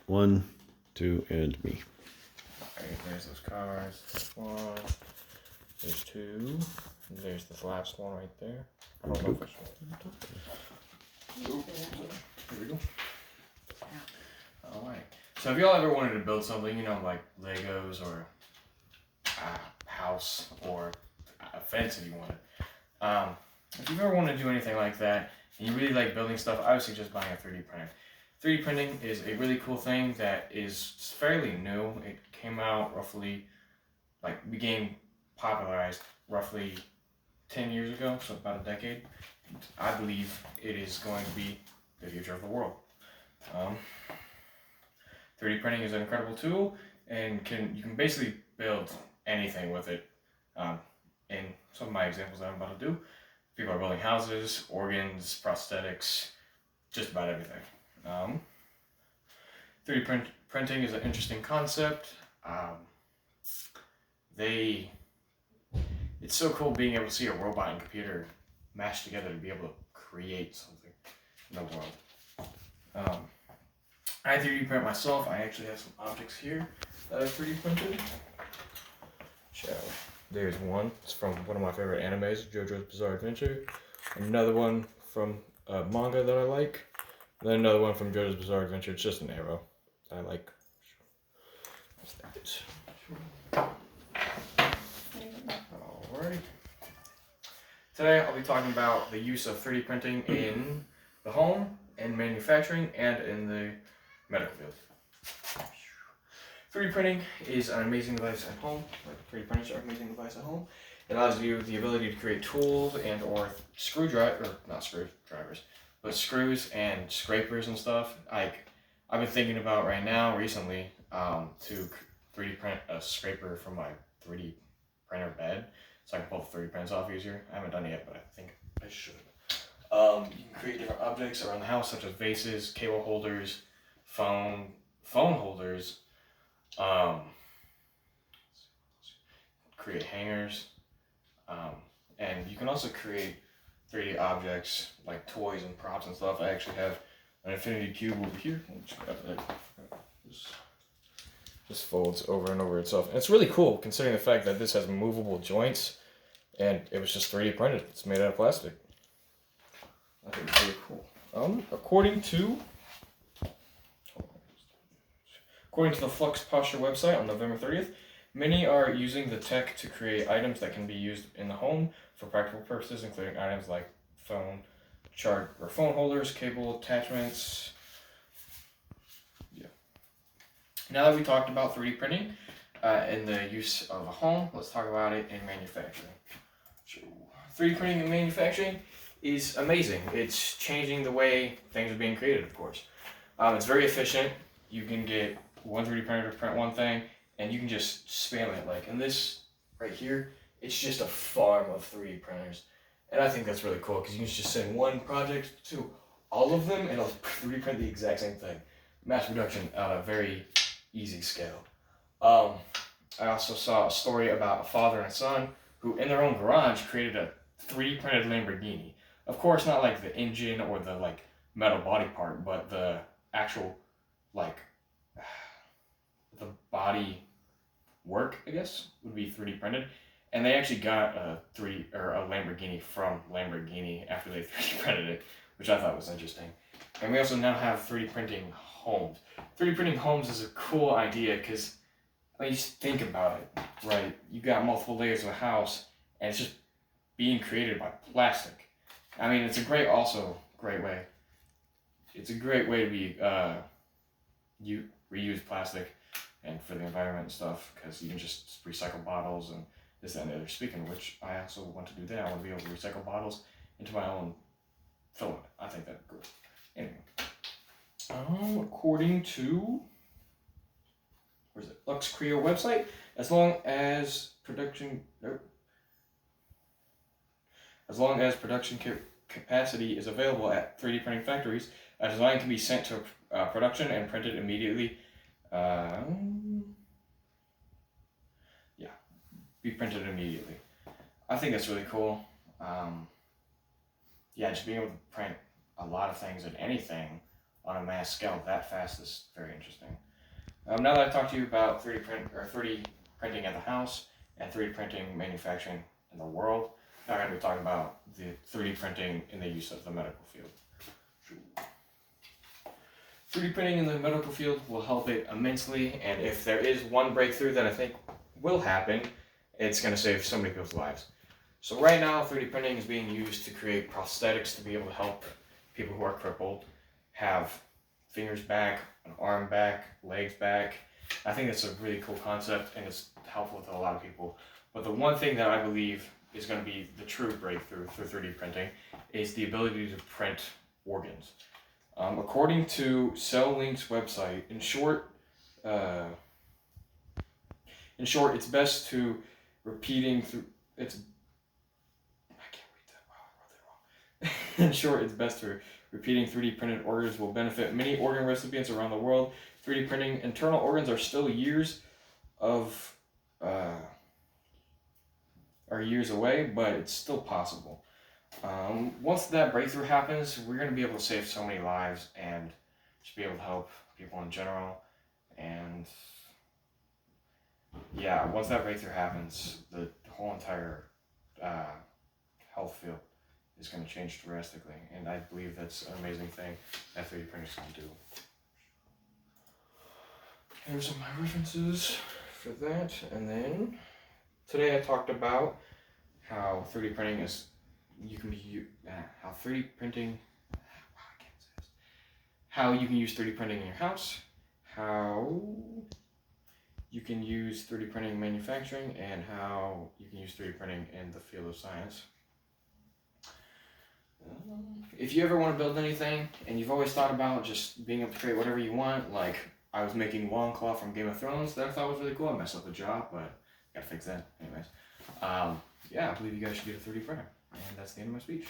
1, 2, and me. Okay, there's those cars. There's one. There's two. And there's this last one right there. I don't know if I should. Here we go. Alright. So have y'all ever wanted to build something, like Legos or a house or a fence if you wanted? If you've ever wanted to do anything like that and you really like building stuff, I would suggest buying a 3D printer. 3D printing is a really cool thing that is fairly new. It came out roughly, became popularized roughly 10 years ago, so about a decade. I believe it is going to be the future of the world. 3D printing is an incredible tool, and you can basically build anything with it. In some of my examples that I'm about to do, people are building houses, organs, prosthetics, just about everything. 3D printing is an interesting concept. It's so cool being able to see a robot and computer mashed together to be able to create something in the world. I 3D print myself. I actually have some objects here that I 3D printed. There's one. It's from one of my favorite animes, JoJo's Bizarre Adventure. Another one from a manga that I like. And then another one from JoJo's Bizarre Adventure. It's just an arrow that I like. Alright. Today I'll be talking about the use of 3D printing in the home, in manufacturing, and in the medical field. 3D printing is an amazing device at home. 3D printers are an amazing device at home. It allows you the ability to create tools and or but screws and scrapers and stuff. I've been thinking about right now recently to 3D print a scraper for my 3D printer bed so I can pull the 3D prints off easier. I haven't done it yet, but I think I should. You can create different objects around the house such as vases, cable holders, phone holders, create hangers, and you can also create 3D objects like toys and props and stuff. I actually have an infinity cube over here. This folds over and over itself. And it's really cool considering the fact that this has movable joints and it was just 3D printed. It's made out of plastic. I think it's really cool. According to the Flux Posture website on November 30th, many are using the tech to create items that can be used in the home for practical purposes, including items like phone holders, cable attachments. Yeah. Now that we talked about 3D printing and the use of a home, let's talk about it in manufacturing. So, 3D printing in manufacturing is amazing. It's changing the way things are being created, of course. It's very efficient. You can get one 3D printer to print one thing, and you can just spam it. Like in this right here, it's just a farm of 3D printers. And I think that's really cool because you can just send one project to all of them and it'll 3D print the exact same thing. Mass production at a very easy scale. I also saw a story about a father and son who in their own garage created a 3D printed Lamborghini. Of course, not like the engine or the metal body part, but the actual the body work, I guess, would be 3D printed. And they actually got a Lamborghini from Lamborghini after they 3D printed it, which I thought was interesting. And we also now have 3D printing homes. 3D printing homes is a cool idea because when you just think about it, right? You got multiple layers of a house, and it's just being created by plastic. I mean, it's a great way. It's a great way to be you reuse plastic and for the environment and stuff because you can just recycle bottles and this and the other. Speaking of which, I also want to do that. I want to be able to recycle bottles into my own filament. I think that'd be good. Anyway, according to Lux Creo website, as long as production capacity is available at 3D printing factories, a design can be sent to production and printed immediately. Be printed immediately. I think that's really cool. Just being able to print a lot of things and anything on a mass scale that fast is very interesting. Now that I've talked to you about 3D printing at the house and 3D printing manufacturing in the world, now I'm going to be talking about the 3D printing in the use of the medical field. 3D printing in the medical field will help it immensely, and if there is one breakthrough that I think will happen, it's going to save so many people's lives. So right now, 3D printing is being used to create prosthetics to be able to help people who are crippled have fingers back, an arm back, legs back. I think that's a really cool concept, and it's helpful to a lot of people. But the one thing that I believe is going to be the true breakthrough for 3D printing is the ability to print organs. According to CellLink's website, in short, it's best to repeating through it's. I can't read that. Wow, I wrote that wrong. In short, it's best to repeating 3D printed organs will benefit many organ recipients around the world. 3D printing internal organs are still years away, but it's still possible. Once that breakthrough happens, we're going to be able to save so many lives and just be able to help people in general. And yeah, once that breakthrough happens, the whole entire health field is going to change drastically. And I believe that's an amazing thing that 3D printers can do. Here's some of my references for that. And then today I talked about how 3D printing is how 3D printing, how you can use 3D printing in your house, how you can use 3D printing in manufacturing, and how you can use 3D printing in the field of science. If you ever want to build anything and you've always thought about just being able to create whatever you want, like I was making Longclaw from Game of Thrones, that I thought was really cool. I messed up the job, but gotta fix that anyways. Yeah, I believe you guys should get a 3D printer. And that's the end of my speech.